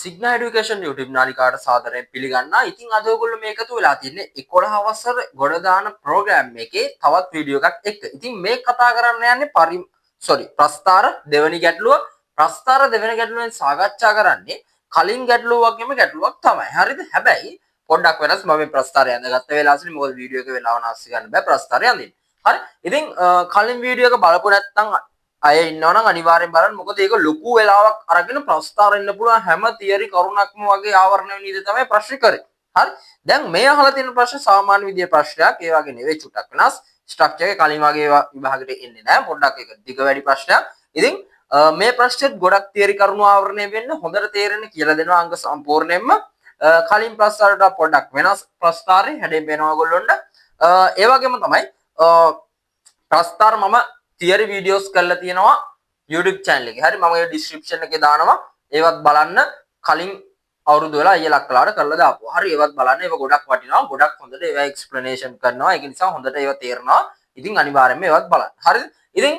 සිග්නා education YouTube නාලිකාවට සාදරයෙන් පිළිගන්නවා. ඉතින් අද ඔයගොල්ලෝ මේකතු වෙලා තින්නේ 11 වසර ගොඩ දාන ප්‍රෝග්‍රෑම් එකේ තවත් වීඩියෝ එකක් එක්ක. ඉතින් මේ කතා කරන්න යන්නේ ප්‍රස්තාර දෙවෙනි ගැටලුව. ප්‍රස්තාර දෙවෙනි ගැටලුවෙන් සාකච්ඡා කරන්නේ කලින් ගැටලුව වගේම ගැටලුවක් තමයි. හරිද? හැබැයි පොඩ්ඩක් වෙනස්. මම මේ ප්‍රස්තාරය අඳගත්ත වෙලාවසනේ මොකද වීඩියෝ එක වෙලාව නාස්ති ගන්න බෑ ප්‍රස්තාරය අඳින්න. හරි. ඉතින් කලින් වීඩියෝ එක බලපු නැත්නම් අය ඉන්නවනම් අනිවාර්යෙන් බලන්න. මොකද ඒක ලොකු වෙලාවක් අරගෙන ප්‍රස්තාර එන්න පුළුවන් හැම තියරි කරුණක්ම වගේ ආවරණය වෙන විදිහ තමයි ප්‍රශ්න කරේ. හරි. දැන් මේ අහලා තියෙන ප්‍රශ්න සාමාන්‍ය විදිහේ ප්‍රශ්නයක්. ඒ වගේ නෙවෙයි චුට්ටක් වෙනස්. ස්ට්‍රක්චර් එක කලින් වගේ විභාගෙට එන්නේ නැහැ. පොඩ්ඩක් ඒක දිග වැඩි ප්‍රශ්නයක්. ඉතින් මේ ප්‍රශ්නෙත් ගොඩක් තියරි කරුණු ආවරණය වෙන්න හොඳට තේරෙන්න කියලා දෙනවා අංග සම්පූර්ණයෙන්ම. කලින් ප්‍රස්තාරයට පොඩ්ඩක් වෙනස් ප්‍රස්තාරේ හැඩයෙන් පේනවා ඔයගොල්ලොන්ට. ඒ වගේම තමයි ප්‍රස්තාර මම තියරි වීඩියෝස් කරලා තියෙනවා YouTube channel එකේ. හරි මම ඒ description එකේ දානවා. ඒවත් බලන්න කලින් අවුරුදු වෙලා අයියලා අක්කලාට කරලා දාපුවා. හරි ඒවත් බලන්න. ඒව ගොඩක් වටිනවා. ගොඩක් හොඳට ඒවා explanation කරනවා. ඒක නිසා හොඳට ඒවා තේරෙනවා. ඉතින් අනිවාර්යෙන්ම ඒවත් බලන්න. හරිද? ඉතින්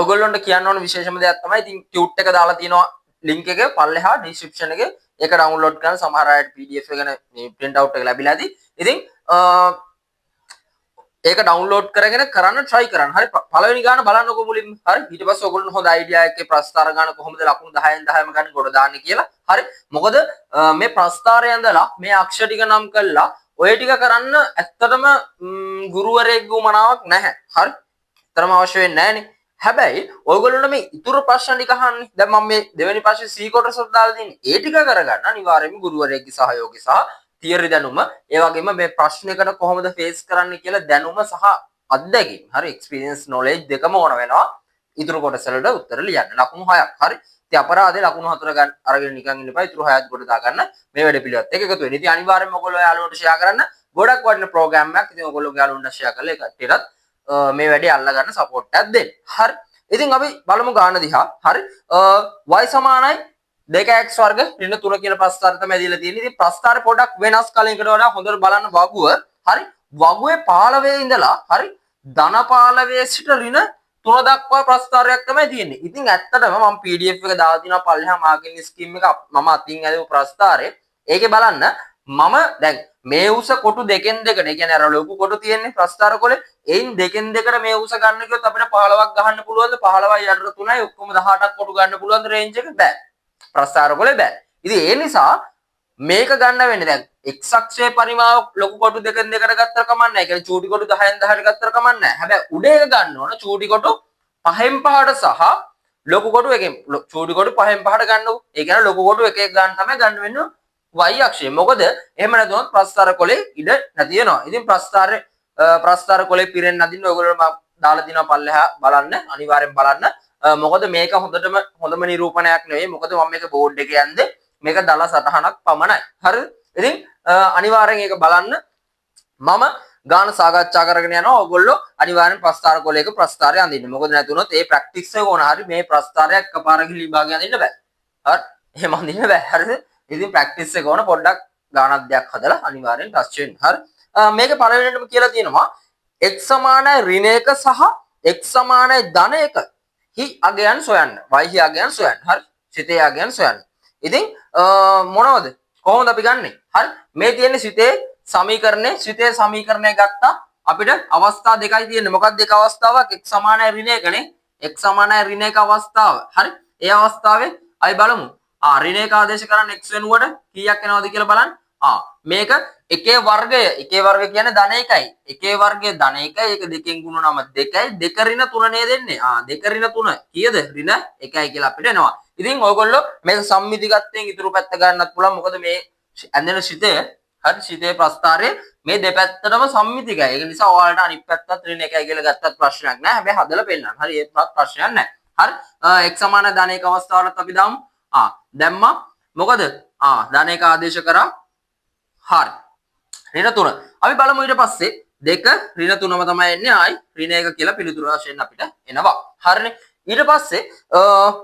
ඔයගොල්ලොන්ට කියන්න ඕන විශේෂම දෙයක් තමයි ඉතින් ටියුට් එක දාලා තියෙනවා link එකේ පල්ලෙහා description එකේ. ඒක download කරන්න සමහර අයට PDF එක ගැන print out එක ලැබිලා ඇති. ඉතින් ඒක ඩවුන්ලෝඩ් කරගෙන කරන්න try කරන්න. හරි පළවෙනි ගාන බලන්නකො මුලින්ම. හරි ඊට පස්සේ ඔයගොල්ලෝ හොඳ අයිඩියා එකේ ප්‍රස්තාර ගන්න කොහොමද ලකුණු 10න් 10ම ගන්න ගොඩ දාන්නේ කියලා. හරි මොකද මේ ප්‍රස්තාරය ඇඳලා මේ අක්ෂර ටික නම් කළා ඔය ටික කරන්න ඇත්තටම ගුරුවරයෙක්ගේ උමනාවක් නැහැ. හරි ඇත්තටම අවශ්‍ය වෙන්නේ නැහනේ. හැබැයි ඔයගොල්ලෝ මේ ඉතුරු ප්‍රශ්න ටික අහන්නේ. දැන් මම මේ දෙවෙනි ප්‍රශ්නේ C කොටසට දාලා තියෙන්නේ. ඒ ටික කරගන්න අනිවාර්යයෙන්ම ගුරුවරයෙක්ගේ සහයෝගය සහ තියරි දැනුම ඒ වගේම මේ ප්‍රශ්නයකට කොහොමද ෆේස් කරන්න කියලා දැනුම සහ අත්දැකීම් හරි එක්ස්පීරියන්ස් නොලෙජ් දෙකම ඕන වෙනවා ඉතුරු කොටස වලට උත්තර ලියන්න ලකුණු 6ක් හරි ඉතින් අපරාධේ ලකුණු 4 ගන්න අරගෙන නිකන් ඉන්න එපා ඉතුරු 6ත් කොට දාගන්න මේ වැඩ පිළිවෙලත් එක එකතු වෙන්න ඉතින් අනිවාර්යයෙන්ම ඔයගොල්ලෝ යාළුවන්ට ෂෙයා කරන්න ගොඩක් වටින ප්‍රෝග්‍රෑම් එකක් ඉතින් ඔයගොල්ලෝගේ යාළුවන්ට ෂෙයා කරලා ඒ කට්ටියටත් මේ වැඩේ අල්ල ගන්න සපෝට් එකක් දෙන්න හරි ඉතින් අපි බලමු ගාන දිහා හරි y සමානයි 2x වර්ග ඍණ 3 කියලා ප්‍රස්තාර තමයි දීලා තියෙන්නේ. ඉතින් ප්‍රස්තාරේ පොඩක් වෙනස් කලින්කට වඩා හොඳට බලන්න වගුව. හරි. වගුවේ 15 ඉඳලා හරි ධන 15 සිට ඍණ 3 දක්වා ප්‍රස්තාරයක් තමයි තියෙන්නේ. ඉතින් ඇත්තටම මම PDF එක දාලා තිනවා පල්ලෙහා මාකින් ස්කීම් එක මම අතින් ඇදපු ප්‍රස්තාරේ. ඒකේ බලන්න මම දැන් මේ උස කොටු දෙකෙන් දෙකට ඒ කියන්නේ අර ලොකු කොටු තියෙන්නේ ප්‍රස්තාර කොලේ එයින් දෙකෙන් දෙකට මේ උස ගන්න කිව්වොත් අපිට 15ක් ගහන්න පුළුවන්ද 15යි යට 3යි ඔක්කොම 18ක් කොටු ගන්න පුළුවන්ද රේන්ජ් එක බෑ. ප්‍රස්තාර කොලේ බෑ. ඉතින් ඒ නිසා මේක ගන්න වෙන්නේ දැන් x අක්ෂයේ පරිමාව ලොකු කොටු දෙකෙන් දෙකට ගත්තර කමක් නැහැ. ඒ කියන්නේ චූටි කොටු 10න් 10ට ගත්තර කමක් නැහැ. හැබැයි උඩ එක ගන්න ඕන චූටි කොටු 5න් 5ට සහ ලොකු කොටු එකෙන් චූටි කොටු 5න් 5ට ගන්නකො. ඒ කියන්නේ ලොකු කොටු එක එක ගන්න තමයි ගන්න වෙන්නේ y අක්ෂයේ. මොකද එහෙම නැතුනොත් ප්‍රස්තාර කොලේ ඉඩ නැති වෙනවා. ඉතින් ප්‍රස්තාර කොලේ පිරෙන්න නදින්න ඔයගොල්ලෝ දාලා දිනවා පල්ලෙහා බලන්න අනිවාර්යෙන් බලන්න. මොකද මේක හොඳම නිරූපණයක් නෙවෙයි. මොකද මම මේක බෝඩ් එකේ යන්නේ මේක දල සටහනක් පමණයි. හරිද? ඉතින් අනිවාර්යෙන් ඒක බලන්න. මම ගාන සාකච්ඡා කරගෙන යනවා. ඔයගොල්ලෝ අනිවාර්යෙන් ප්‍රස්තාර කොලයක ප්‍රස්තාරය අඳින්න. මොකද නැතුනොත් ඒ ප්‍රැක්ටිස් එක ඕන. හරි මේ ප්‍රස්තාරයක් එකපාරක විභාගය අඳින්න බෑ. හරි? එහෙම අඳින්න බෑ. හරිද? ඉතින් ප්‍රැක්ටිස් එක ඕන පොඩ්ඩක් ගානක් දෙයක් හදලා අනිවාර්යෙන් ටච් වෙන්න. හරි? මේක පළවෙනිටම කියලා තියෙනවා x සමානයි ඍණ 1 සහ x සමානයි ධන 1 හි අගයන් සොයන්න. y හි අගයන් සොයන්න. හරි? සිතේ අගයන් සොයන්න. ඉතින් මොනවද? කොහොමද අපි ගන්නෙ? හරි? මේ තියෙන්නේ සිතේ සමීකරණය ගත්තා. අපිට අවස්ථා දෙකයි තියෙන්නේ. මොකක්ද දෙක අවස්ථාවක්? x සමානයි ඍණ 1 නේ. x සමානයි ඍණ 1 අවස්ථාව. හරි? ඒ අවස්ථාවේ අපි බලමු. ඍණ 1 ආදේශ කරන්න x වෙනුවට කීයක් එනවද කියලා බලන්න. මේක එකේ වර්ගය කියන්නේ ධන 1යි. එකේ වර්ගය ධන 1යි. ඒක දෙකෙන් ගුණනම 2යි. 2 ඍණ 3 නේ දෙන්නේ. 2 ඍණ 3 කීයද? ඍණ 1යි කියලා අපිට එනවා. ඉතින් ඔයගොල්ලෝ මේක සම්මිතිගතයෙන් ඉතුරු පැත්ත ගන්නත් පුළුවන්. මොකද මේ ඇඳෙන සිතේ හරි සිතේ ප්‍රස්තාරයේ මේ දෙපැත්තටම සම්මිතිකයි. ඒක නිසා ඔයාලට අනිත් පැත්තත් ඍණ 1යි කියලා ගත්තත් ප්‍රශ්නයක් නැහැ. හැබැයි හදලා පෙන්නන්න. හරි ඒත් ප්‍රශ්නයක් නැහැ. හරි x සමාන ධන 1 අවස්ථාවලත් අපි දාමු. දැම්මා. මොකද ධන 1 ආදේශ කරා. හරි. ඍණ 3. අපි බලමු ඊට පස්සේ 2 ඍණ 3ම තමයි එන්නේ. ආයි ඍණ 1 කියලා පිළිතුරු වශයෙන් අපිට එනවා. හරිනේ. ඊට පස්සේ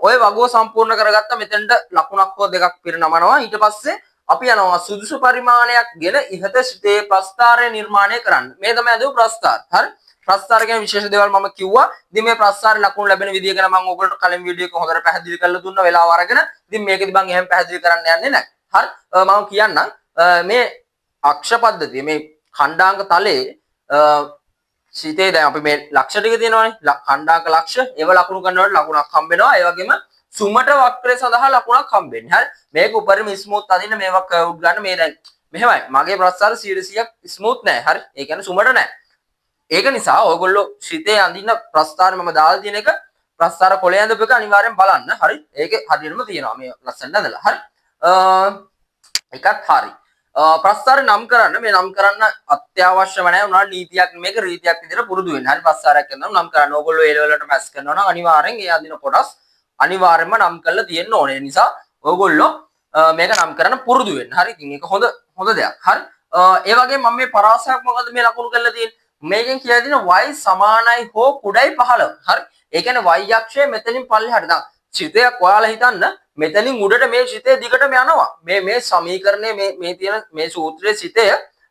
ඔය වගුව සම්පූර්ණ කරගත්ත මෙතෙන්ට ලකුණක් හෝ දෙකක් පිරනමනවා. ඊට පස්සේ අපි යනවා සුදුසු පරිමාණයක් ගෙන ඉහත සිතේ ප්‍රස්තාරය නිර්මාණය කරන්න. මේ තමයි අද ප්‍රස්තාර. හරි? ප්‍රස්ථාර කියන විශේෂ දේවල් මම කිව්වා. ඉතින් මේ ප්‍රස්ථාරේ ලකුණු ලැබෙන විදිය ගැන මම ඔයගොල්ලන්ට කලින් වීඩියෝ එක හොඳට පැහැදිලි කරලා දුන්න වෙලාව අරගෙන ඉතින් මේකෙදි මම එහෙම පැහැදිලි කරන්න යන්නේ නැහැ. හරි. මම කියන්නම් මේ අක්ෂ පද්ධතිය මේ ඛණ්ඩාංක තලයේ සිතේ දැන් අපි මේ ලක්ෂ ටික තියෙනවානේ. ඛණ්ඩාංක ලක්ෂ ඒව ලකුණු කරනකොට ලකුණක් හම්බ වෙනවා. ඒ වගේම සුමට වක්‍රය සඳහා ලකුණක් හම්බ වෙන්නේ. හරි. මේක උඩරිම ස්මූත් අදින්න මේවා කර්ව් ගන්න මේ දැන් මෙහෙමයි. මගේ ප්‍රස්ථාර 100ක් ස්මූත් නැහැ. හරි. ඒ කියන්නේ සුමට නැහැ. ඒක නිසා ඔයගොල්ලෝ සිතේ අඳින්න ප්‍රස්ථාර මම දාලා තියෙන එක ප්‍රස්ථාර කොලේ ඇඳපු එක අනිවාර්යෙන් බලන්න. හරි. ඒකේ හරියටම තියෙනවා මේ ලස්සනට ඇඳලා. හරි. ඒකත් හරි. ප්‍රස්ථාරේ නම් කරන්න මේ නම් කරන්න අත්‍යවශ්‍යම නැහැ. උනාට නීතියක් මේක රීතියක් විදිහට පුරුදු වෙන්න. හරි. ප්‍රස්ථාරයක් කරනවා නම් කරන්න. ඕගොල්ලෝ ඒ ලෙවල් වලට මැස් කරනවා නම් අනිවාර්යෙන් ඒ අඳින කොටස් අනිවාර්යෙන්ම නම් කරලා තියෙන්න ඕනේ. ඒ නිසා ඔයගොල්ලෝ මේක නම් කරන්න පුරුදු වෙන්න. හරි. ඉතින් ඒක හොඳ දෙයක්. හරි. ඒ වගේම මම මේ පරාසයක් මොකද මේ ලකුණු කරලා තියෙන්නේ? මේකෙන් කියලා දින y සමානයි හෝ කුඩයි 15. හරි. ඒ කියන්නේ y අක්ෂය මෙතනින් පල්ලෙහාට දාන්න. චිතයක් ඔයාලා හිතන්න මෙතනින් උඩට මේ චිතේ දිගටම යනවා. මේ සමීකරණය මේ තියෙන මේ සූත්‍රයේ චිතය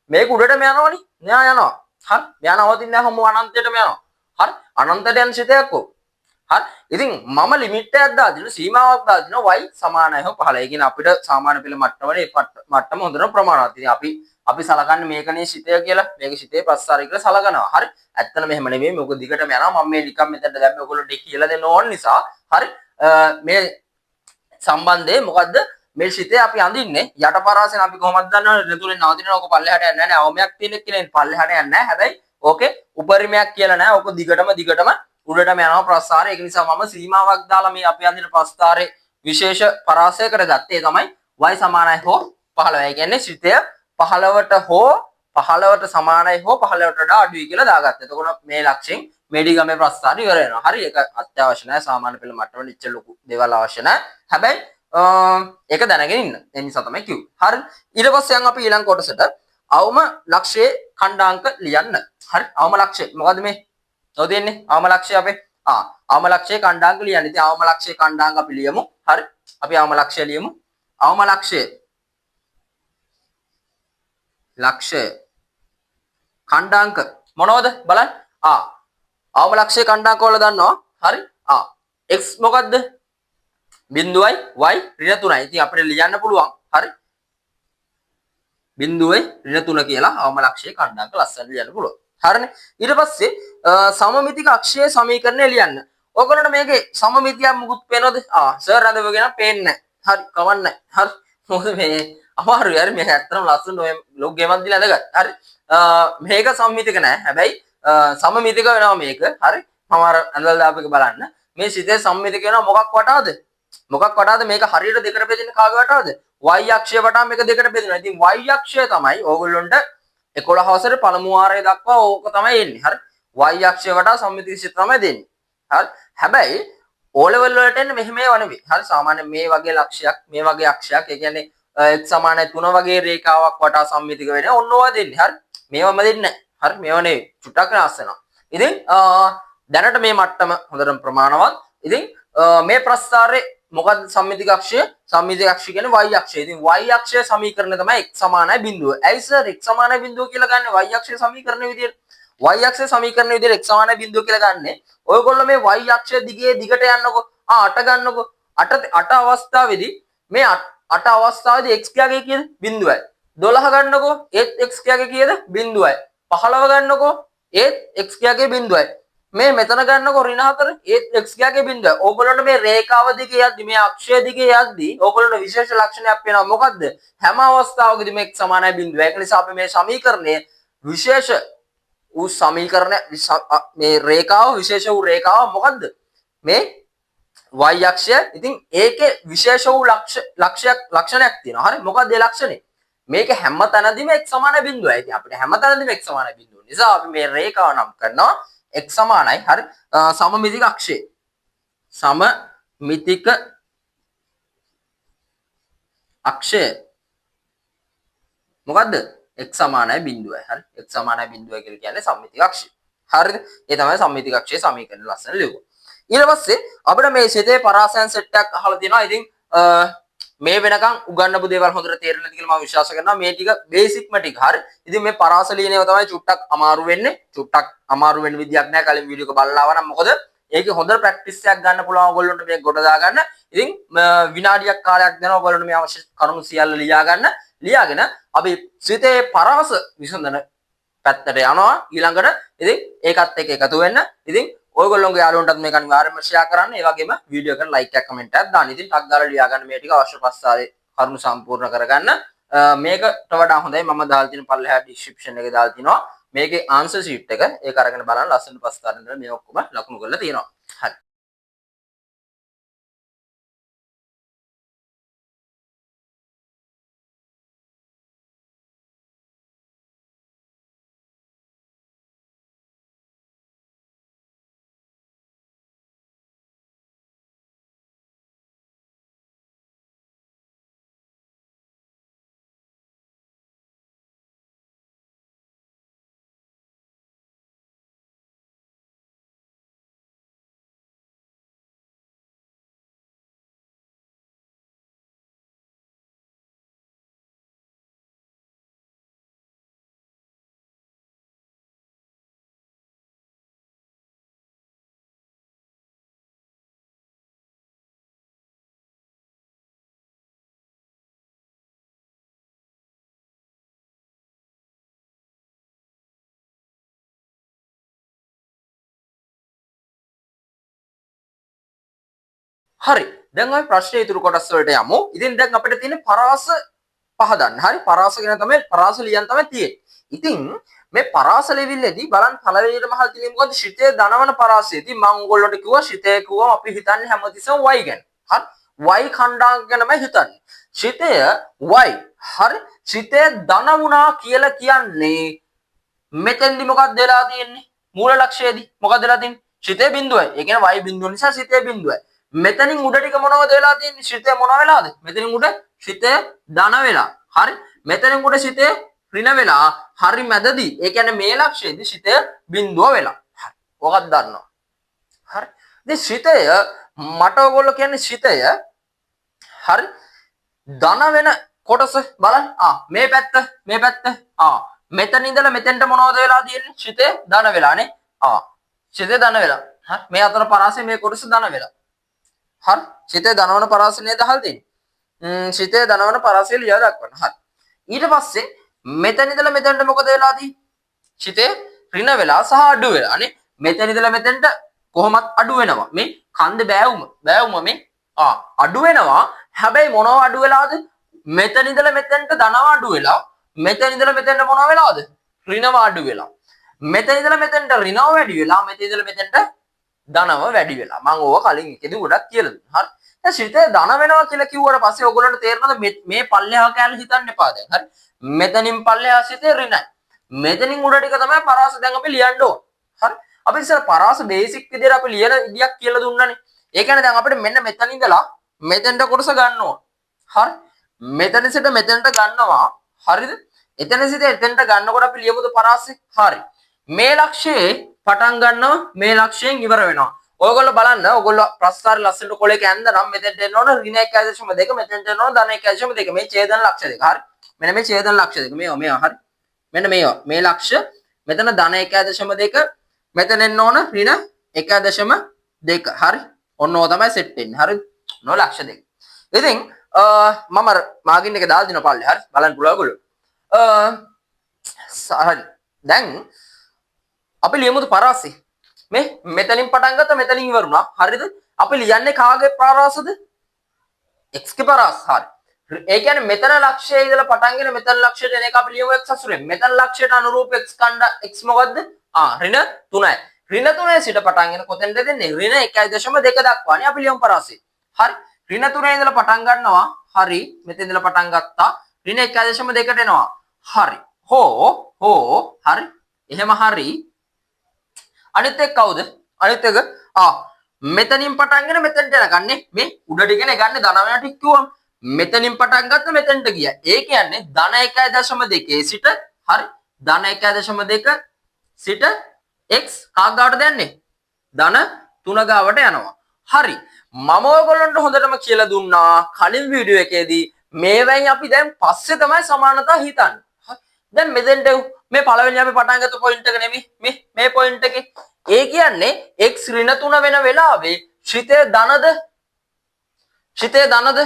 මේක උඩටම යනවනේ. මෙයා යනවා. හරි. මෙයා නවතින්නේ නැහැ හැම අනන්තයටම යනවා. හරි. අනන්තයට යන චිතයක් ඕක. හරි. ඉතින් මම ලිමිට් එකක් දාලා දිනවා සීමාවක් දාලා දිනවා y සමානයි හෝ 15. ඒ කියන්නේ අපිට සාමාන්‍ය පෙළ මට්ටමනේ මට්ටම හොඳට ප්‍රමාණවත්. ඉතින් අපි සලකන්නේ මේකනේ ශිතය කියලා. මේක ශිතේ ප්‍රස්ථාරය කියලා සලකනවා. හරි. ඇත්තට මෙහෙම නෙමෙයි. මේක දිගටම යනවා. මම මේ නිකන් මෙතනට දැම්මේ ඔයගොල්ලෝට කියලා දෙන්න ඕන නිසා. හරි. මේ සම්බන්ධයේ මොකද්ද? මේ ශිතේ අපි අඳින්නේ යටපරාසෙන් අපි කොහොමද දන්නවද? ඍතුලෙන් නවතිනවා. ඕක පල්ලෙහාට යන්නේ නැහැ. අවමයක් තියෙන කෙනෙක් පල්ලෙහාට යන්නේ නැහැ. හැබැයි ඕකේ උපරිමයක් කියලා නැහැ. ඕක දිගටම උඩටම යනවා ප්‍රස්ථාරය. ඒක නිසා මම සීමාවක් දාලා මේ අපි අඳින ප්‍රස්ථාරයේ විශේෂ පරාසය කරගත්තේ. ඒ තමයි y සමානයි හෝ 15. ඒ කියන්නේ ශිතය 15ට හෝ 15ට සමානයි හෝ 15ට වඩා අඩුයි කියලා දාගත්තා. එතකොට මේ ලක්ෂයෙන් මේඩිගමේ ප්‍රස්ථාරය ඉවර වෙනවා. හරි. ඒක අත්‍යවශ්‍ය නැහැ. සාමාන්‍ය පෙළ මට්ටමේ ඉච්ච ලොකු දේවල් අවශ්‍ය නැහැ. හැබැයි ඒක දැනගෙන ඉන්න. ඒ නිසා තමයි කිව්වේ. හරි. ඊට පස්සේ යන් අපි ඊළඟ කොටසට අවම ලක්ෂයේ ඛණ්ඩාංක ලියන්න. හරි. අවම ලක්ෂය මොකද්ද මේ? ඔය දෙන්නේ අවම ලක්ෂය අපේ. අවම ලක්ෂයේ ඛණ්ඩාංක ලියන්න. ඉතින් අවම ලක්ෂයේ ඛණ්ඩාංක අපි ලියමු. හරි. අපි අවම ලක්ෂය ලියමු. අවම ලක්ෂය ඛණ්ඩාංක මොනවද බලන්න. අවම ලක්ෂයේ ඛණ්ඩාංක වල දන්නවා. හරි. x මොකද්ද? 0යි y ඍණ 3යි. ඉතින් අපිට ලියන්න පුළුවන්. හරි. 0යි ඍණ 3 කියලා අවම ලක්ෂයේ ඛණ්ඩාංක ලස්සන ලියන්න පුළුවන්. හරිනේ. ඊට පස්සේ සමමිතික අක්ෂයේ සමීකරණය ලියන්න. ඔයගොල්ලන්ට මේකේ සමමිතියක් මුකුත් පේනවද? සර් අඳවගෙන පේන්නේ නැහැ. හරි. කවන්නේ. හරි. මොකද මේ අමාරුයි. හරි. මේක ඇත්තටම ලස්සන ඔය ලොග් ගේමක් දීලා අඳගන්න. හරි. මේක සමමිතික නෑ. හැබැයි සමමිතික වෙනවා මේක. හරි. මම අර ඇඳලා දාපු එක බලන්න. මේ සිතේ සමමිතික වෙනවා මොකක් වටාද? මොකක් වටාද? මේක හරියට දෙකට බෙදෙන්නේ කාගේ වටාද? y අක්ෂය වටා මේක දෙකට බෙදෙනවා. ඉතින් y අක්ෂය තමයි ඕගොල්ලොන්ට 11 වසරේ පළමු වාරයේ දක්වා ඕක තමයි එන්නේ. හරි. y අක්ෂය වටා සමමිතික සිත තමයි දෙන්නේ. හරි. හැබැයි O level වලට එන්නේ මෙහෙම ඒවා නෙවෙයි. හරි. සාමාන්‍ය මේ වගේ ලක්ෂයක්, මේ වගේ අක්ෂයක්, ඒ කියන්නේ x සමානයි 3 වගේ රේඛාවක් වටා සම්මිතික වෙන්නේ ඔන්න ඔය දෙන්නේ. හරි. මේවම දෙන්නේ නැහැ. හරි. මේව නෙවෙයි. චුට්ටක් වෙනස් වෙනවා. ඉතින් දැනට මේ මට්ටම හොඳටම ප්‍රමාණවත්. ඉතින් මේ ප්‍රස්ථාරයේ මොකද්ද සම්මිතික අක්ෂය? සම්මිතික අක්ෂය කියන්නේ y අක්ෂය. ඉතින් y අක්ෂය සමීකරණය තමයි x සමානයි බිඳුව. ඇයි සර් x සමානයි බිඳුව කියලා ගන්න y අක්ෂය සමීකරණය විදියට? y අක්ෂය සමීකරණය විදියට x සමානයි බිඳුව කියලා ගන්නෙ. ඔයගොල්ලෝ මේ y අක්ෂය දිගට යන්නකො. 8 ගන්නකො. 8 අවස්ථාවේදී මේ 8 අවස්ථාවේදී x කියාගේ කීයද? බිඳුවයි. 12 ගන්නකො. ඒත් x කියාගේ කීයද? බිඳුවයි. 15 ගන්නකො. ඒත් x කියාගේ බිඳුවයි. මේ මෙතන ගන්නකො ඍණ 4 ඒත් x කියාගේ බිඳුවයි. ඕගොල්ලන්ට මේ රේඛාව දිගේ යද්දි මේ අක්ෂය දිගේ යද්දි ඕගොල්ලන්ට විශේෂ ලක්ෂණයක් වෙනවා. මොකද්ද? හැම අවස්ථාවකදීම x සමානයි බිඳුවයි. ඒක නිසා අපි මේ සමීකරණය විශේෂ වූ සමීකරණ මේ රේඛාව විශේෂ වූ රේඛාව මොකද්ද? මේ y අක්ෂය. ඉතින් ඒකේ විශේෂ වූ ලක්ෂණයක් තියෙනවා. හරි. මොකක්ද ඒ ලක්ෂණය? මේක හැම තැනදීම x සමානයි බිඳුවයි. ඉතින් අපිට හැම තැනදීම x සමානයි බිඳුව නිසා අපි මේ රේඛාව නම් කරනවා x සමානයි. හරි. සමමිතික අක්ෂය. සමමිතික අක්ෂය මොකද්ද? x සමානයි බිඳුවයි. හරි. x සමානයි බිඳුවයි කියලා කියන්නේ සමමිතික අක්ෂය. හරිද? ඒ තමයි සමමිතික අක්ෂයේ සමීකරණ ලස්සන ලියුවා. ඊට පස්සේ අපිට මේ සිතේ පරාසයන් සෙට් එකක් අහලා තියෙනවා. ඉතින් මේ වෙනකන් උගන්නපු දේවල් හොඳට තේරෙන්නේ නැති කියලා මම විශ්වාස කරනවා. මේ ටික බේසික්ම ටික. හරි. ඉතින් මේ පරාස ලියනේව තමයි චුට්ටක් අමාරු වෙන්නේ. චුට්ටක් අමාරු වෙන්න විදියක් නැහැ. කලින් වීඩියෝ එක බලලා ආවනම් මොකද ඒකේ හොඳ ප්‍රැක්ටිස් එකක් ගන්න පුළුවන් ඔයගොල්ලන්ට මේක ගොඩ දාගන්න. ඉතින් විනාඩියක් කාලයක් දෙනවා ඔයගොල්ලන්ට මේ අවශ්‍ය කරුණු සියල්ල ලියා ගන්න. ලියාගෙන අපි සිතේ පරාස විසඳන පැත්තට යනවා. ඊළඟට ඉතින් ඒකත් එක්ක එකතු වෙන්න. ඉතින් ඔයගොල්ලෝගේ යාළුවන්ටත් මේක අනිවාර්යයෙන්ම ෂෙයා කරන්න. ඒ වගේම වීඩියෝ එකට ලයික් එකක් කමෙන්ට් එකක් දාන්න. ඉතින් ටක් ගාලා ලියා ගන්න මේ ටික අවශ්‍ය ප්‍රස්තාවයේ කරුණු සම්පූර්ණ කරගන්න. මේකට වඩා හොඳයි මම දාලා තියෙන පල්ලෙහා ඩිස්ක්‍රිප්ෂන් එකේ දාලා තිනවා. මේකේ ආන්සර් ෂීට් එක ඒක අරගෙන බලන්න ලස්සන ප්‍රස්තාවෙන් ඉඳලා මේ ඔක්කොම ලකුණු කරලා තියෙනවා. හරි. හරි. දැන් අපි ප්‍රශ්නේ ඉතුරු කොටස් වලට යමු. ඉතින් දැන් අපිට තියෙන පරාස පහදන්න. හරි. පරාස ගැන තමයි පරාස ලියන්න තමයි තියෙන්නේ. ඉතින් මේ පරාස ලෙවිල්ලේදී බලන්න පළවෙනියටම අහලා තියෙන්නේ මොකද්ද? ශිතේ ධනවන පරාසයේදී මම ඔයගොල්ලන්ට කිව්වා ශිතේ කිව්වම අපි හිතන්නේ හැමතිස්සෙම y ගැන. හරි. y ඛණ්ඩාංක ගැනමයි හිතන්නේ. ශිතය y. හරි. ශිතේ ධන වුණා කියලා කියන්නේ මෙතෙන්දි මොකක්ද වෙලා තියෙන්නේ? මූල ලක්ෂයේදී මොකක්ද වෙලා තියෙන්නේ? ශිතේ බිඳුවයි. ඒ කියන්නේ y බිඳුව නිසා ශිතේ බිඳුවයි. මෙතනින් උඩ ටික මොනවද වෙලා තියෙන්නේ? ශිතය මොන වෙලාද? මෙතනින් උඩ ශිතය ධන වෙලා. හරි. මෙතනින් උඩ ශිතය ඍණ වෙලා. හරි මැදදී. ඒ කියන්නේ මේ ලක්ෂයේදී ශිතය බිඳුව වෙලා. හරි. ඔකත් දන්නවා. හරි. ඉතින් ශිතය මට ඔයගොල්ලෝ කියන්නේ ශිතය හරි ධන වෙන කොටස බලන්න. මේ පැත්ත. මෙතන ඉඳලා මෙතෙන්ට මොනවද වෙලා තියෙන්නේ? ශිතය ධන වෙලානේ. ශිතය ධන වෙලා. හරි. මේ අතර පරාසය මේ කොටස ධන වෙලා. හරි. ශිතේ ධනවන පරාසය නේද අහලා තියෙන්නේ. ශිතේ ධනවන පරාසය ලියා දක්වන්න. හරි. ඊට පස්සේ මෙතන ඉඳලා මෙතනට මොකද වෙලා තියෙන්නේ? ශිතේ ඍණ වෙලා සහ අඩු වෙලා නේ. මෙතන ඉඳලා මෙතනට කොහොමත් අඩු වෙනවා. මේ කන්ද බෑවුම මේ අඩු වෙනවා. හැබැයි මොනව අඩු වෙලාද? මෙතන ඉඳලා මෙතනට ධනව අඩු වෙලා. මෙතන ඉඳලා මෙතනට මොනව වෙලාද? ඍණව අඩු වෙලා. මෙතන ඉඳලා මෙතනට ඍණව වැඩි වෙලා. මෙතන ඉඳලා මෙතනට ධනව වැඩි වෙලා. මම ඕවා කලින් එකේදී ගොඩක් කියලා දුන්නා. හරි. දැන් ශිතය ධන වෙනවා කියලා කිව්වට පස්සේ ඔයගොල්ලන්ට තේරෙනවද මේ පල්ලෙහා කැලේ හිතන්න එපා දැන්. හරි. මෙතනින් පල්ලෙහා ශිතය ඍණයි. මෙතනින් උඩ ටික තමයි පරාස දැන් අපි ලියන්න ඕන. හරි. අපි ඉස්සර පරාස බේසික් විදියට අපි ලියන විදියක් කියලා දුන්නානේ. ඒ කියන්නේ දැන් අපිට මෙන්න මෙතන ඉඳලා මෙතෙන්ට කොටස ගන්න ඕන. හරි. මෙතන සිට මෙතෙන්ට ගන්නවා. හරිද? එතන සිට එතෙන්ට ගන්නකොට අපි ලියමුද පරාසය? හරි. මේ ලක්ෂයේ පටන් ගන්නවා මේ ලක්ෂයෙන් ඉවර වෙනවා. ඔයගොල්ලෝ බලන්න ඔයගොල්ලෝ ප්‍රස්තාර ලස්සනට කොලේක ඇඳනම් මෙතෙන්ට එන්න ඕන ඍණ 1.2 මෙතෙන්ට එන්න ඕන ධන 1.2 මේ ඡේදන ලක්ෂ දෙක. හරි. මෙන්න මේ ඡේදන ලක්ෂ දෙක. මේවා හරි. මෙන්න මේවා. මේ ලක්ෂ මෙතන ධන 1.2 මෙතන එන්න ඕන ඍණ 1.2. හරි. ඔන්න ඕක තමයි සෙට් වෙන්නේ. හරි. ඔන්න ලක්ෂ දෙක. ඉතින් මම මාගින් එක දාලා දිනවා පල්ලේ. හරි. බලන්න පුළුවන් ඔයගොල්ලෝ. හරි. දැන් අපි ලියමුද පරාසය? මේ මෙතනින් පටන් ගත්තා මෙතනින් ඉවර වුණා. හරිද? අපි ලියන්නේ කාගේ පරාසද? x ගේ පරාස. හරි. ඒ කියන්නේ මෙතන ලක්ෂයේ ඉඳලා පටන්ගෙන මෙතන ලක්ෂයට එන එක අපි ලියමු x අසුරෙන්. මෙතන ලක්ෂයට අනුරූප x කණ්ඩ x මොකද්ද? ඍණ 3යි. ඍණ 3 සිට පටන්ගෙන කොතෙන්ද දෙන්නේ? ඍණ 1.2 දක්වානේ අපි ලියමු පරාසය. හරි. ඍණ 3 ඉඳලා පටන් ගන්නවා. හරි. මෙතන ඉඳලා පටන් ගත්තා. ඍණ 1.2ට එනවා. හරි. හෝ හරි. එහෙම හරි. අනිත් එක කවුද? අනිත් එක මෙතනින් පටන්ගෙන මෙතනට යනකන්නේ මේ උඩ ටිකනේ ගන්න ධන වෙන ටික කිව්වම මෙතනින් පටන් ගත්ත මෙතනට ගියා. ඒ කියන්නේ ධන 1.2 සිට හරි ධන 1.2 සිට x කාග ගාවට දැන්නේ? ධන 3 ගාවට යනවා. හරි. මම ඔයගොල්ලන්ට හොඳටම කියලා දුන්නා කලින් වීඩියෝ එකේදී මේවෙන් අපි දැන් පස්සේ තමයි සමානතා හිතන්නේ. හරි. දැන් මෙතෙන්ට මේ පළවෙනි අපි පටන් ගත්ත පොයින්ට් එක නෙමෙයි මේ පොයින්ට් එකේ. ඒ කියන්නේ x ඍණ 3 වෙන වෙලාවේ ශ්‍රිතය ධනද? ශ්‍රිතය ධනද?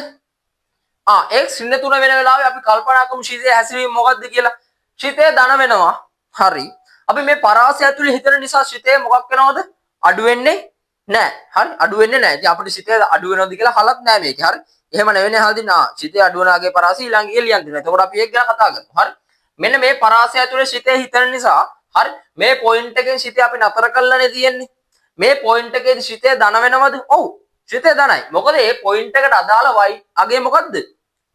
x ඍණ 3 වෙන වෙලාවේ අපි කල්පනා කරමු ශ්‍රිතයේ හැසිරීම මොකක්ද කියලා. ශ්‍රිතය ධන වෙනවා. හරි. අපි මේ පරාසය ඇතුලේ හිතන නිසා ශ්‍රිතය මොකක් වෙනවද? අඩු වෙන්නේ නෑ. හරි. අඩු වෙන්නේ නෑ. ඉතින් අපිට ශ්‍රිතය අඩු වෙනවද කියලා හලක් නෑ මේකේ. හරි. එහෙම නෙවෙයි හල්දින. ශ්‍රිතය අඩු වෙනාගේ පරාසය ඊළඟ ලියන්න දෙනවා. එතකොට අපි ඒක ගැන කතා කරමු. හරි. මෙන්න මේ පරාසය ඇතුලේ ශ්‍රිතය හිතන නිසා හරි මේ පොයින්ට් එකෙන් ශ්‍රිතය අපි නතර කරලානේ තියෙන්නේ. මේ පොයින්ට් එකේදී ශ්‍රිතය ධන වෙනවද? ඔව්. ශ්‍රිතය ධනයි. මොකද මේ පොයින්ට් එකට අදාළ y අගේ මොකද්ද?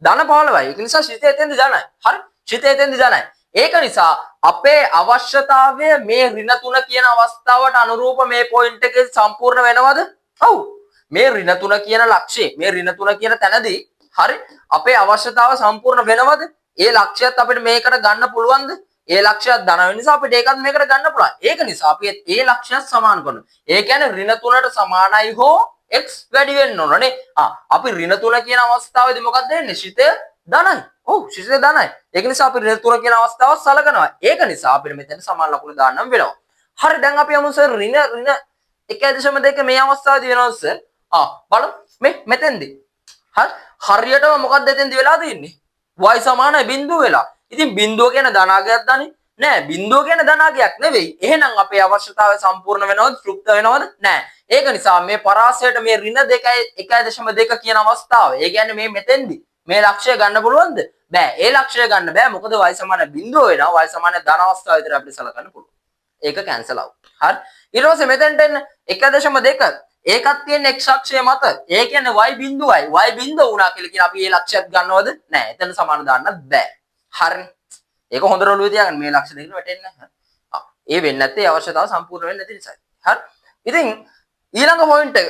ධන 15යි. ඒක නිසා ශ්‍රිතය එතෙන්ද ධනයි. හරි. ශ්‍රිතය එතෙන්ද ධනයි. ඒක නිසා අපේ අවශ්‍යතාවය මේ ඍණ 3 කියන අවස්ථාවට අනුරූප මේ පොයින්ට් එකේ සම්පූර්ණ වෙනවද? ඔව්. මේ ඍණ 3 කියන ලක්ෂ්‍යය මේ ඍණ 3 කියන තැනදී හරි අපේ අවශ්‍යතාව සම්පූර්ණ වෙනවද? ඒ ලක්ෂ්‍යයත් අපිට මේකට ගන්න පුළුවන්ද? ඒ ලක්ෂ්‍යයත් ධන වෙන නිසා අපිට ඒකත් මේකට ගන්න පුළුවන්. ඒක නිසා අපි ඒ ලක්ෂ්‍යයත් සමාන කරනවා. ඒ කියන්නේ ඍණ 3ට සමානයි හෝ x වැඩි වෙන්න ඕන නේ. අපි ඍණ 3 කියන අවස්ථාවේදී මොකක්ද වෙන්නේ? ශ්‍රිතය ධනයි. ඔව් ශ්‍රිතය ධනයි. ඒක නිසා අපි ඍණ 3 කියන අවස්ථාව සලකනවා. ඒක නිසා අපිට මෙතන සමාන ලකුණු දාන්නම් වෙනවා. හරි දැන් අපි යමු සර් ඍණ 1.2 මේ අවස්ථාවේදී වෙනවා සර්. බලමු මේ මෙතෙන්දී. හරියටම මොකක්ද එතෙන්දී වෙලා තියෙන්නේ? y සමානයි බිඳුව වෙලා. ඉතින් බිඳුව කියන ධනාගයක් දන්නේ නෑ. බිඳුව කියන ධනාගයක් නෙවෙයි. එහෙනම් අපේ අවශ්‍යතාවය සම්පූර්ණ වෙනවද? තෘප්ත වෙනවද? නෑ. ඒක නිසා මේ පරාසයට මේ ඍණ 1.2 කියන අවස්ථාව. ඒ කියන්නේ මේ මෙතෙන්දී මේ ලක්ෂ්‍යය ගන්න පුළුවන්ද? බෑ. ඒ ලක්ෂ්‍යය ගන්න බෑ. මොකද y සමාන බිඳුව වෙනවා. y සමාන ධන අවස්ථාව විතර අපිට සලකන්න පුළුවන්. ඒක කැන්සල් අවුට්. හරි. ඊට පස්සේ මෙතෙන්ට එන්න 1.2 ඒකත් තියෙන x අක්ෂය මත. ඒ කියන්නේ y බිඳුවයි. y බිඳුව වුණා කියලා කියන අපි මේ ලක්ෂ්‍යයත් ගන්නවද? නෑ. එතන සමාන දාන්නත් බෑ. හරි. ඒක හොඳට ඔළුවේ තියාගන්න මේ ලක්ෂ්‍ය දෙකම වැටෙන්නේ නැහැ. ඒ වෙන්නේ නැත්තේ අවශ්‍යතාව සම්පූර්ණ වෙන්නේ නැති නිසා. හරි. ඉතින් ඊළඟ පොයින්ට් එක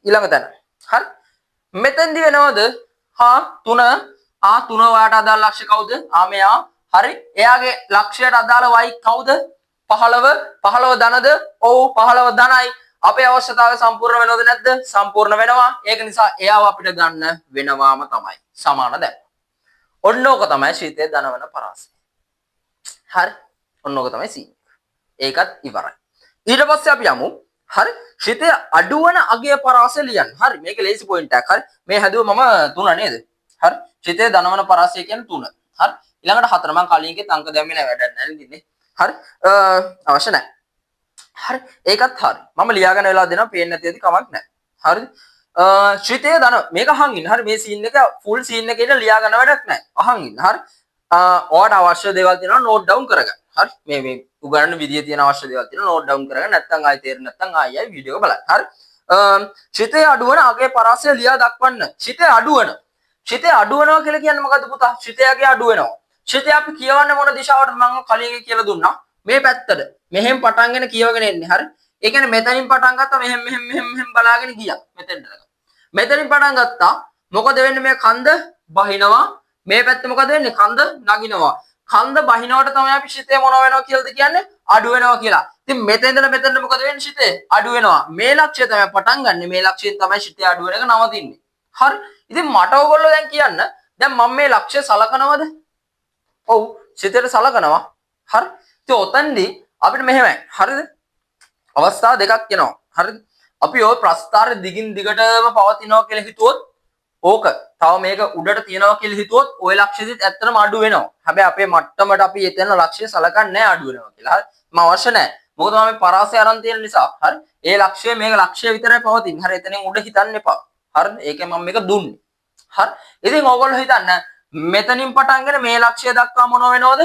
ඊළඟ තැන. හරි. මෙතෙන්දි වෙනවද? 3 3 ඔයාට අදාළ ලක්ෂ්‍ය කවුද? මෙයා. හරි. එයාගේ ලක්ෂ්‍යයට අදාළ y කවුද? 15 ධනද? ඔව් 15 ධනයි. අපේ අවශ්‍යතාවය සම්පූර්ණ වෙනවද නැද්ද? සම්පූර්ණ වෙනවා. ඒක නිසා එයාව අපිට ගන්න වෙනවාම තමයි. සමාන දැන්. ඔන්න ඕක තමයි ශ්‍රිතය ධන වෙන පරාසය. හරි. ඔන්න ඕක තමයි C. ඒකත් ඉවරයි. ඊට පස්සේ අපි යමු. හරි. ශ්‍රිතය අඩුවන අගය පරාසය ලියන්න. හරි. මේක ලේසි පොයින්ට් එකක්. හරි. මේ හැදුව මම 3 නේද? හරි. ශ්‍රිතය ධන වෙන පරාසය කියන්නේ 3. හරි. ඊළඟට 4 මම කලින් එකේ අංක දැම්මේ නැහැ වැඩක් නැහැ නේද? හරි. අවශ්‍ය නැහැ. හරි. ඒකත් හරි. මම ලියාගෙන වෙලා දෙනවා පේන්නේ නැති ඇති කමක් නැහැ. හරිද? ශ්‍රිතය ධන මේක අහන් ඉන්න. හරි. මේ සීන් එක ෆුල් සීන් එකේ ඉඳලා ලියා ගන්න වැඩක් නැහැ. අහන් ඉන්න. හරි. ඔයාට අවශ්‍ය දේවල් තියෙනවා නෝට් ඩවුන් කරගන්න. හරි. මේ උගන්වන විදිය තියෙන අවශ්‍ය දේවල් තියෙනවා නෝට් ඩවුන් කරගන්න. නැත්නම් ආයෙ තේරෙන්නේ නැත්නම් ආයෙ වීඩියෝ එක බලන්න. හරි. ශ්‍රිතය අඩුවන අගේ පරාසය ලියා දක්වන්න. ශ්‍රිතය අඩුවන. ශ්‍රිතය අඩුවනවා කියලා කියන්නේ මොකද්ද පුතා? ශ්‍රිතයගේ අඩු වෙනවා. ශ්‍රිතය අපි කියවන්නේ මොන දිශාවටද? මම කලින් එක කියලා දුන්නා. මේ පැත්තට. මෙහෙන් පටන්ගෙන කියවගෙන එන්නේ. හරි. ඒ කියන්නේ මෙතනින් පටන් ගත්තා මෙහෙම බලාගෙන ගියා. මෙතෙන්ට. මෙතනින් පටන් ගත්තා. මොකද වෙන්නේ මේ කන්ද බහිනවා. මේ පැත්තේ මොකද වෙන්නේ? කන්ද නගිනවා. කන්ද බහිනවට තමයි අපි ශ්‍රිතය මොන වෙනවා කියලාද කියන්නේ? අඩු වෙනවා කියලා. ඉතින් මෙතෙන් ඉඳලා මෙතෙන්ට මොකද වෙන්නේ? ශ්‍රිතය අඩු වෙනවා. මේ ලක්ෂ්‍යය තමයි පටන් ගන්න. මේ ලක්ෂ්‍යයෙන් තමයි ශ්‍රිතය අඩු වෙන එක නවතින්නේ. හරි. ඉතින් මට ඕගොල්ලෝ දැන් කියන්න. දැන් මම මේ ලක්ෂ්‍ය සලකනවද? ඔව්. ශ්‍රිතයට සලකනවා. හරි. ඉතින් ඔතනදී අපිට මෙහෙමයි. හරිද? අවස්ථා දෙකක් එනවා. හරිද? අපි ওই ප්‍රස්ථාරය දිගින් දිගටම පවතිනවා කියලා හිතුවොත් ඕක තව මේක උඩට තියනවා කියලා හිතුවොත් ওই ලක්ෂ්‍යෙදිත් ඇත්තටම අඩු වෙනවා. හැබැයි අපේ මට්ටමට අපි එතන ලක්ෂ්‍ය සලකන්නේ නැහැ අඩු වෙනවා කියලා. හරි? මම අවශ්‍ය නැහැ. මොකද මම මේ පරාසය අරන් තියෙන නිසා. හරි? ඒ ලක්ෂ්‍ය මේක ලක්ෂ්‍ය විතරයි පවතින්නේ. හරි? එතනින් උඩ හිතන්න එපා. හරිද? ඒකෙන් මම මේක දුන්නේ. හරි? ඉතින් ඕගොල්ලෝ හිතන්න මෙතනින් පටන්ගෙන මේ ලක්ෂ්‍ය දක්වා මොනව වෙනවද?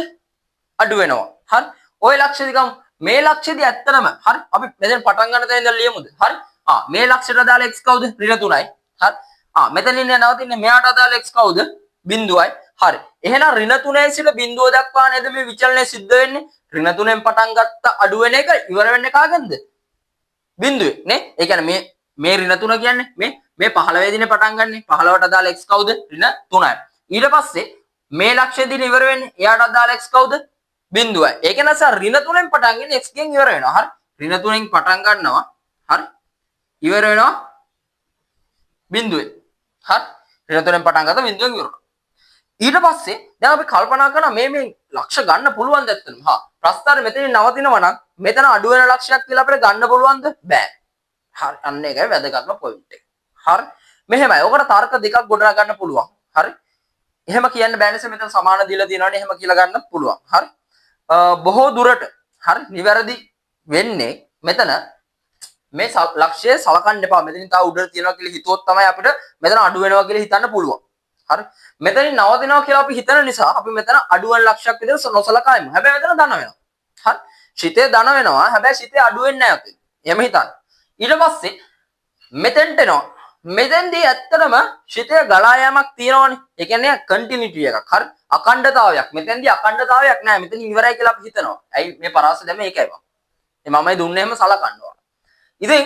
අඩු වෙනවා. හරි? ওই ලක්ෂ්‍ය දිගම මේ ලක්ෂ්‍යදී ඇත්තටම හරි අපි මෙතෙන් පටන් ගන්න තැන ඉඳලා ලියමුද? හරි? මේ ලක්ෂ්‍යයට අදාළ x කවුද? ඍණ 3යි. හරි? මෙතනින් නවතින්නේ මෙයාට අදාළ x කවුද? බිඳුවයි. හරි. එහෙනම් ඍණ 3යි සිට බිඳුව දක්වා නේද මේ විචලනය සිද්ධ වෙන්නේ? ඍණ 3ෙන් පටන් ගත්ත අඩු වෙන එක ඉවර වෙන්නේ කාගෙන්ද? බිඳුවේ නේ? ඒ කියන්නේ මේ ඍණ 3 කියන්නේ මේ 15 දිනේ පටන් ගන්නෙ. 15ට අදාළ x කවුද? ඍණ 3යි. ඊට පස්සේ මේ ලක්ෂ්‍ය දින ඉවර වෙන්නේ එයාට අදාළ x කවුද? බිඳුවයි. ඒක නිසා ඍණ 3ෙන් පටන් ගෙන x ගෙන් ඉවර වෙනවා. හරි? ඍණ 3ෙන් පටන් ගන්නවා. හරි? ඉවර වෙනවා බිඳුවේ. හරි. ඍණ 3ෙන් පටන් ගත්ත බිඳුවෙන් ඉවරයි. ඊට පස්සේ දැන් අපි කල්පනා කරනවා මේ ලක්ෂ ගන්න පුළුවන් දැත්තන. හා ප්‍රස්ථාරය මෙතනින් නවතිනවා නම් මෙතන අඩු වෙන ලක්ෂයක් කියලා අපිට ගන්න පුළුවන්ද? බෑ. හරි. අන්න ඒකයි වැදගත්ම පොයින්ට් එක. හරි. මෙහෙමයි. ඔකට තර්ක දෙකක් ගොඩනගා ගන්න පුළුවන්. හරි. එහෙම කියන්න බෑනේ මෙතන සමාන දීලා තියෙනවනේ එහෙම කියලා ගන්න පුළුවන්. හරි. බොහෝ දුරට හරි නිවැරදි වෙන්නේ මෙතන මේ ලක්ෂය සලකන්න එපා. මෙතනින් තව උඩට තියනවා කියලා හිතුවොත් තමයි අපිට මෙතන අඩු වෙනවා කියලා හිතන්න පුළුවන්. හරි. මෙතනින් නවතිනවා කියලා අපි හිතන නිසා අපි මෙතන අඩුවන් ලක්ෂයක් විතර නොසලකා ඉමු. හැබැයි මෙතන ධන වෙනවා. හරි. සිතේ ධන වෙනවා. හැබැයි සිතේ අඩු වෙන්නේ නැහැ ඔතන. එහෙම හිතන්න. ඊට පස්සේ මෙතෙන්ට එනවා. මෙතෙන්දී ඇත්තටම සිතේ ගලා යෑමක් තියෙනවනේ. ඒ කියන්නේ කන්ටිනියුටි එකක්. හරි. අඛණ්ඩතාවයක්. මෙතෙන්දී අඛණ්ඩතාවයක් නැහැ. මෙතන ඉවරයි කියලා අපි හිතනවා. ඇයි මේ පරාස දැම ඒකයි බං. මමයි දුන්නේ එහෙම සලකනවා. ඉතින්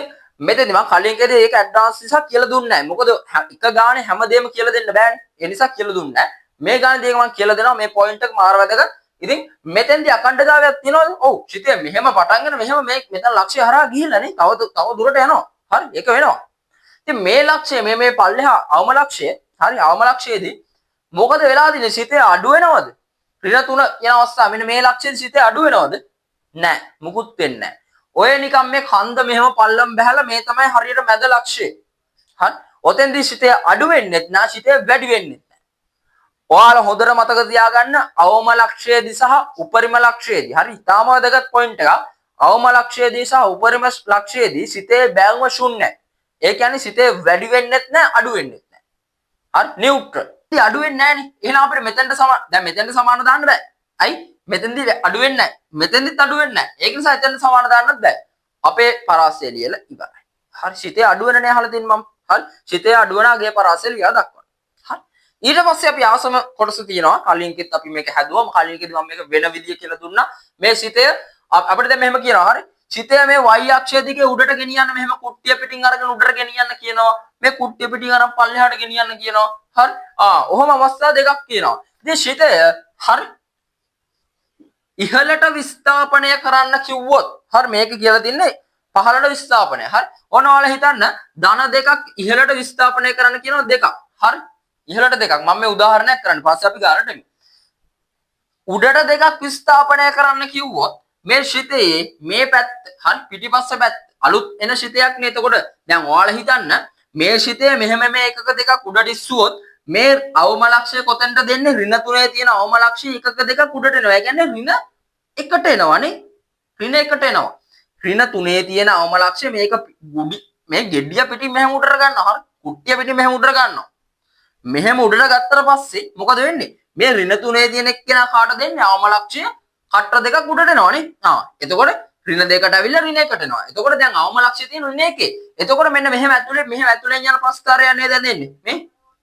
මෙතෙන්දි මම කලින් කේදී ඒක ඇඩ්වාන්ස් නිසා කියලා දුන්නේ නැහැ. මොකද එක ගානේ හැමදේම කියලා දෙන්න බෑනේ. ඒ නිසා කියලා දුන්නේ නැහැ. මේ ගානේ දෙක මම කියලා දෙනවා. මේ පොයින්ට් එක මාර වැදගත්. ඉතින් මෙතෙන්දි අඛණ්ඩතාවයක් තියෙනවද? ඔව්. සිතේ මෙහෙම පටන්ගෙන මෙහෙම මේ මෙතන ලක්ෂ්‍ය හරහා ගිහිල්ලා නේ. තව දුරට යනවා. හරි. ඒක වෙනවා. ඉතින් මේ ලක්ෂ්‍ය මේ පල්ලෙහා අවම ලක්ෂ්‍ය හරි අවම ලක්ෂ්‍යයේදී මොකද වෙලා තියෙන්නේ? සිතේ අඩු වෙනවද? ඍණ 3 කියන අවස්ථාව මෙන්න මේ ලක්ෂ්‍යයේදී සිතේ අඩු වෙනවද? නැහැ. මුකුත් වෙන්නේ නැහැ. ඔය නිකන් මේ කන්ද මෙහෙම පල්ලම් බහැලා මේ තමයි හරියට මැද ලක්ෂ්‍යය. හරි. ඔතෙන්දී සිතේ අඩු වෙන්නේ නැහැ, සිතේ වැඩි වෙන්නේ නැහැ. ඔයාලා හොඳට මතක තියාගන්න අවම ලක්ෂ්‍යයේදී සහ උපරිම ලක්ෂ්‍යයේදී. හරි. ඊටම වැදගත් පොයින්ට් එකක්. අවම ලක්ෂ්‍යයේදී සහ උපරිම ලක්ෂ්‍යයේදී සිතේ බැංගම ශුන්‍යයි. ඒ කියන්නේ සිතේ වැඩි වෙන්නෙත් නැහැ, අඩු වෙන්නෙත් නැහැ. හරි. නියුට්‍රල්. ඉතින් අඩු වෙන්නේ නැහනේ. එහෙනම් අපිට මෙතෙන්ට සමාන දැන් මෙතෙන්ට සමාන දාන්න බෑ. අයි මෙතෙන්දී අඩු වෙන්නේ නැහැ. මෙතෙන්දිත් අඩු වෙන්නේ නැහැ. ඒක නිසා එතෙන්ට සමාන දාන්නත් බෑ. අපේ පරාසය ලියලා ඉවරයි. හරි. සිතේ අඩු වෙනනේ අහලා තින්නේ මම. හරි. සිතේ අඩු වෙන අගේ පරාසය ලියා දක්වන්න. හරි. ඊට පස්සේ අපි ආසම කොටස තියෙනවා. කලින්කෙත් අපි මේක හැදුවා. කලින්කෙදි මම මේක වෙන විදිය කියලා දුන්නා. මේ සිතේ අපිට දැන් මෙහෙම කියනවා. හරි. සිතේ මේ y අක්ෂය දිගේ උඩට ගෙනියන්න මෙහෙම කුට්ටිය පිටින් අරගෙන උඩට ගෙනියන්න කියනවා. මේ කුට්ටිය පිටින් අරන් පල්ලෙහාට ගෙනියන්න කියනවා. හරි. ඔහොම අවස්ථා දෙකක් කියනවා. ඉතින් සිතය හරි ඉහළට විස්ථාපනය කරන්න කිව්වොත් හරි මේක කියලා තින්නේ පහළට විස්ථාපනය. හරි. ඔන්න ඔයාලා හිතන්න ධන දෙකක් ඉහළට විස්ථාපනය කරන්න කියනවා දෙකක්. හරි. ඉහළට දෙකක්. මම මේ උදාහරණයක් කරන්න. පස්සේ අපි ගන්නට එමු. උඩට දෙකක් විස්ථාපනය කරන්න කිව්වොත් මේ ශිතයේ මේ පැත්ත හරි පිටිපස්ස පැත්ත අලුත් එන ශිතයක් නේ. එතකොට දැන් ඔයාලා හිතන්න මේ ශිතයේ මෙහෙම මේ එකක දෙකක් උඩට ඉස්සුවොත් මේ අවම ලක්ෂය කොතෙන්ද දෙන්නේ? ඍණ 3 තියෙන අවම ලක්ෂය එකක දෙකක් උඩට එනවා. ඒ කියන්නේ ඍණ එකට එනවනේ. ඍණ එකට එනවා. ඍණ 3 තියෙන අවම ලක්ෂය මේක මේ ගෙඩිය පිටින් මෙහෙම උඩට ගන්නවා. හරි. කුට්ටිය පිටින් මෙහෙම උඩට ගන්නවා. මෙහෙම උඩට ගත්තට පස්සේ මොකද වෙන්නේ? මේ ඍණ 3 තියෙන එක්කෙනා කාට දෙන්නේ? අවම ලක්ෂය කට්ට දෙකක් උඩට එනවනේ. එතකොට ඍණ දෙකට අවිල්ල ඍණ එකට එනවා. එතකොට දැන් අවම ලක්ෂය තියෙන ඍණ එකේ. එතකොට මෙන්න මෙහෙම ඇතුලෙන් යන ප්‍රස්ථාරය නේද දෙන්නේ.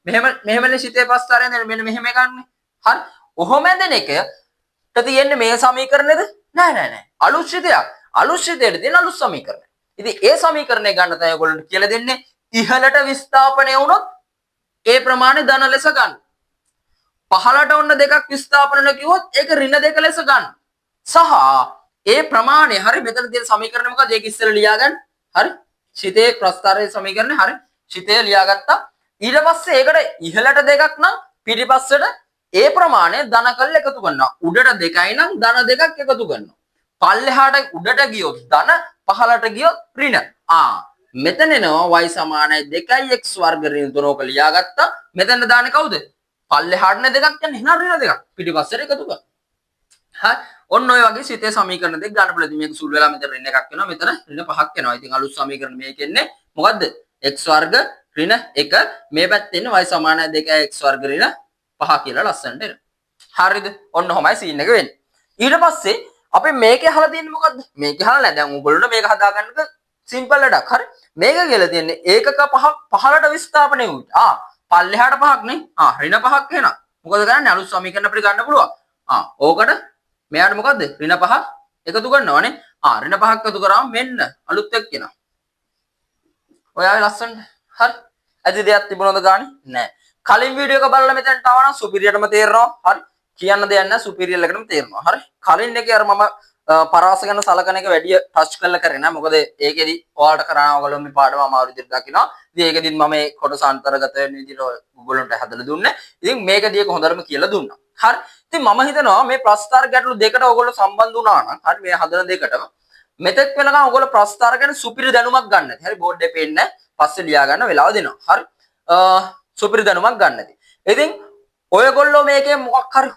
මේ මෙහෙමනේ සිතේ ප්‍රස්ථාරය දෙන්නේ. මෙන්න මෙහෙම ගන්නනේ. හරි. ඔහොම ඇදෙන එකට තියෙන්නේ මේ සමීකරණයද? නෑ. අලුත් සිතයක්. අලුත් සිතේට තියෙන අලුත් සමීකරණය. ඉතින් ඒ සමීකරණය ගන්න තමයි ඔයගොල්ලන්ට කියලා දෙන්නේ. ඉහළට විස්ථාපනය වුණොත් ඒ ප්‍රමාණය ධන ලෙස ගන්න. පහළට ඔන්න දෙකක් විස්ථාපනය කිව්වොත් ඒක ඍණ දෙක ලෙස ගන්න. සහ ඒ ප්‍රමාණය හරි මෙතන තියෙන සමීකරණය මොකද? ඒක ඉස්සෙල්ලා ලියා ගන්න. හරි. සිතේ ප්‍රස්ථාරයේ සමීකරණය හරි. සිතේ ලියාගත්තා. ඊට පස්සේ ඒකට ඉහළට දෙකක් නම් පිටිපස්සට ඒ ප්‍රමාණය ධන කරලා එකතු කරනවා. උඩට දෙකයි නම් ධන දෙකක් එකතු කරනවා. පල්ලෙහාට උඩට ගියොත් ධන පහළට ගියොත් ඍණ. මෙතන එනවා y සමානයි 2x වර්ග ඍණ 3ක ලියාගත්තා. මෙතන දාන්නේ කවුද? පල්ලෙහාටනේ දෙකක් යන්නේ. එහෙනම් ඍණ දෙකක් පිටිපස්සට එකතු කරනවා. හරි. ඔන්න ඔය වගේ සිතේ සමීකරණ දෙක ගන්න පුළුවන්. මේක සුළු වෙලා මෙතන ඍණ එකක් වෙනවා. මෙතන ඍණ පහක් වෙනවා. ඉතින් අලුත් සමීකරණ මේකෙන්නේ මොකද්ද? x වර්ග ඍණ 1 මේ පැත්තේ ඉන්නේ y සමානයි 2x වර්ග ඍණ 5 කියලා ලස්සනට එනවා. හරිද? ඔන්න ඔහමයි සීන් එක වෙන්නේ. ඊට පස්සේ අපි මේකේ අහලා තියෙන්නේ මොකද්ද? මේකේ අහලා නැහැ. දැන් උගලුන්ට මේක හදාගන්නක සිම්පල් වැඩක්. හරි. මේක කියලා තියෙන්නේ ඒකක පහක් පහළට විස්ථාපනය වුණා. පල්ලෙහාට පහක් නේ. ඍණ පහක් වෙනවා. මොකද කරන්නේ? අලුත් සමීකරණ අපිට ගන්න පුළුවන්. ඕකට මෙයාට මොකද්ද? ඍණ පහක් එකතු කරනවානේ. ඍණ පහක් එකතු කරාම මෙන්න අලුත් එක්ක එනවා. ඔයාගේ ලස්සනට. හරි. ඇති දෙයක් තිබුණාද ගානේ? නැහැ. කලින් වීඩියෝ එක බලලා මෙතනට ආවනම් සුපිරියටම තේරෙනවා. හරි. කියන්න දෙයක් නැහැ සුපීරියර් එකටම තේරෙනවා. හරි. කලින් එකේ අර මම පරාස ගැන සලකන එක වැඩි ටච් කරලා කරේ නෑ. මොකද ඒකෙදි ඔයාලට කරා ඔයගොල්ලෝ මේ පාඩම අමාරු විදිහට දකිනවා. ඉතින් ඒකෙදිත් මම මේ කොටස අන්තර්ගත වෙන විදිහට ඔයගොල්ලන්ට හදලා දුන්නේ. ඉතින් මේකදී ඒක හොඳටම කියලා දුන්නා. හරි. ඉතින් මම හිතනවා මේ ප්‍රස්තාර ගැටලු දෙකට ඔයගොල්ලෝ සම්බන්ධ වුණා නම් හරි මේ හදන දෙකටම මෙතෙක් වෙනකන් ඔයගොල්ලෝ ප්‍රස්තාර ගැන සුපිරි දැනුමක් ගන්න නැති. හරි බෝඩ් එකේ පේන්නේ පස්සේ ලියා ගන්න වෙලාව දෙනවා. හරි. සුපිරි දැනුමක් ගන්න නැති. ඉතින් ඔයගොල්ලෝ මේකේ මොකක් හරි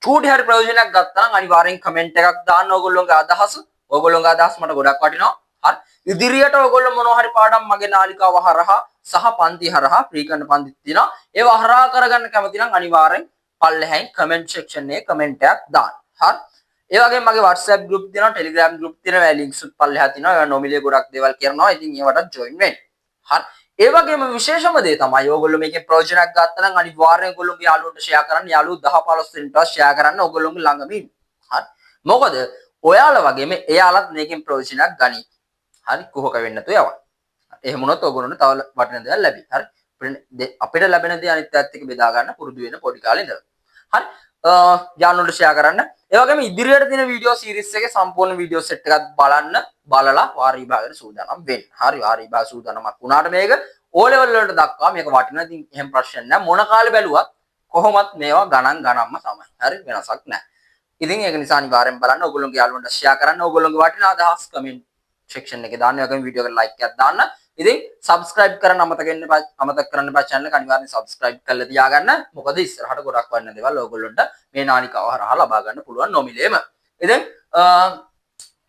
චූටි හරි ප්‍රයෝජනයක් ගත්තා නම් අනිවාර්යෙන් කමෙන්ට් එකක් දාන්න ඔයගොල්ලෝගේ අදහස මට ගොඩක් වටිනවා. හරි. ඉදිරියට ඔයගොල්ලෝ මොනවා හරි පාඩම් මගේ නාලිකාව හරහා සහ පන්ති හරහා ප්‍රීකරණ පන්ති තියෙනවා. ඒව හරහා කරගන්න කැමති නම් අනිවාර්යෙන් පල්ලෙහායින් කමෙන්ට් සෙක්ෂන් එකේ කමෙන්ට් එකක් දාන්න. හරි. ඒ වගේම මගේ WhatsApp group තියෙනවා, Telegram group තියෙනවා, links උත් පල්ලෙහා තියෙනවා. ඒවා නොමිලේ ගොඩක් දේවල් කරනවා. ඉතින් ඒවට join වෙන්න. හරි. ඒ වගේම විශේෂම දේ තමයි ඔයගොල්ලෝ මේකේ ප්‍රයෝජනයක් ගත්තා නම් අනිවාර්යෙන් ඔයගොල්ලෝගේ යාළුවන්ට ෂෙයා කරන්න. යාළුවෝ 10 15 දෙනෙක්ට ෂෙයා කරන්න ඔයගොල්ලෝගේ ළඟම ඉන්න. හරි. මොකද ඔයාලා වගේම එයාලත් මේකෙන් ප්‍රයෝජනයක් ගනි. හරි. කොහොක වෙන්න නැතුව යවන්න. එහෙම වුණොත් ඔයගොල්ලොන්ට තව වටින දේවල් ලැබි. හරි. අපිට ලැබෙන දේ අනිත් පැත්තට එක්ක බෙදා ගන්න පුරුදු වෙන පොඩි කාලේ ඉඳලා. හරි. යාළුවන්ට ෂෙයා කරන්න. ඒ වගේම ඉදිරියට තියෙන වීඩියෝ සීරීස් එකේ සම්පූර්ණ වීඩියෝ සෙට් එකක් බලලා වාර විභාගයට සූදානම් වෙන්න. හරි වාර විභාග සූදානම්ක් වුණාට මේක O level වලට දක්වා මේක වටිනවා. ඉතින් එහෙම ප්‍රශ්න නැහැ. මොන කාලේ බැලුවත් කොහොමත් මේවා ගණන්ම තමයි. හරි වෙනසක් නැහැ. ඉතින් ඒක නිසා අනිවාර්යෙන් බලන්න ඔයගොල්ලෝගේ යාළුවන්ට ෂෙයා කරන්න. ඔයගොල්ලෝගේ වටිනා අදහස් කමෙන්ට් සෙක්ෂන් එකේ දාන්න. ඒ වගේම වීඩියෝ එකට ලයික් එකක් දාන්න. ඉතින් subscribe කරන්න අමතක කරන්න එපා channel එක අනිවාර්යෙන් subscribe කරලා තියාගන්න. මොකද ඉස්සරහට ගොඩක් වටින දේවල් ඔයගොල්ලොන්ට මේ නාලිකාව හරහා ලබා ගන්න පුළුවන් නොමිලේම. ඉතින්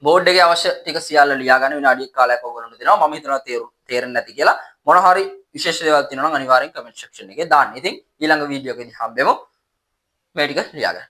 බෝඩ් එකේ අවශ්‍ය ටික සියල්ල ලියා ගන්න විනාඩියක් කාලයක් ඔයගොල්ලන්ට දෙනවා. මම හිතනවා තේරෙන්නේ නැති කියලා. මොන හරි විශේෂ දේවල් තියෙනවා නම් අනිවාර්යෙන් comment section එකේ දාන්න. ඉතින් ඊළඟ වීඩියෝ එකේදී හම්බෙමු. මේ ටික ලියා ගන්න.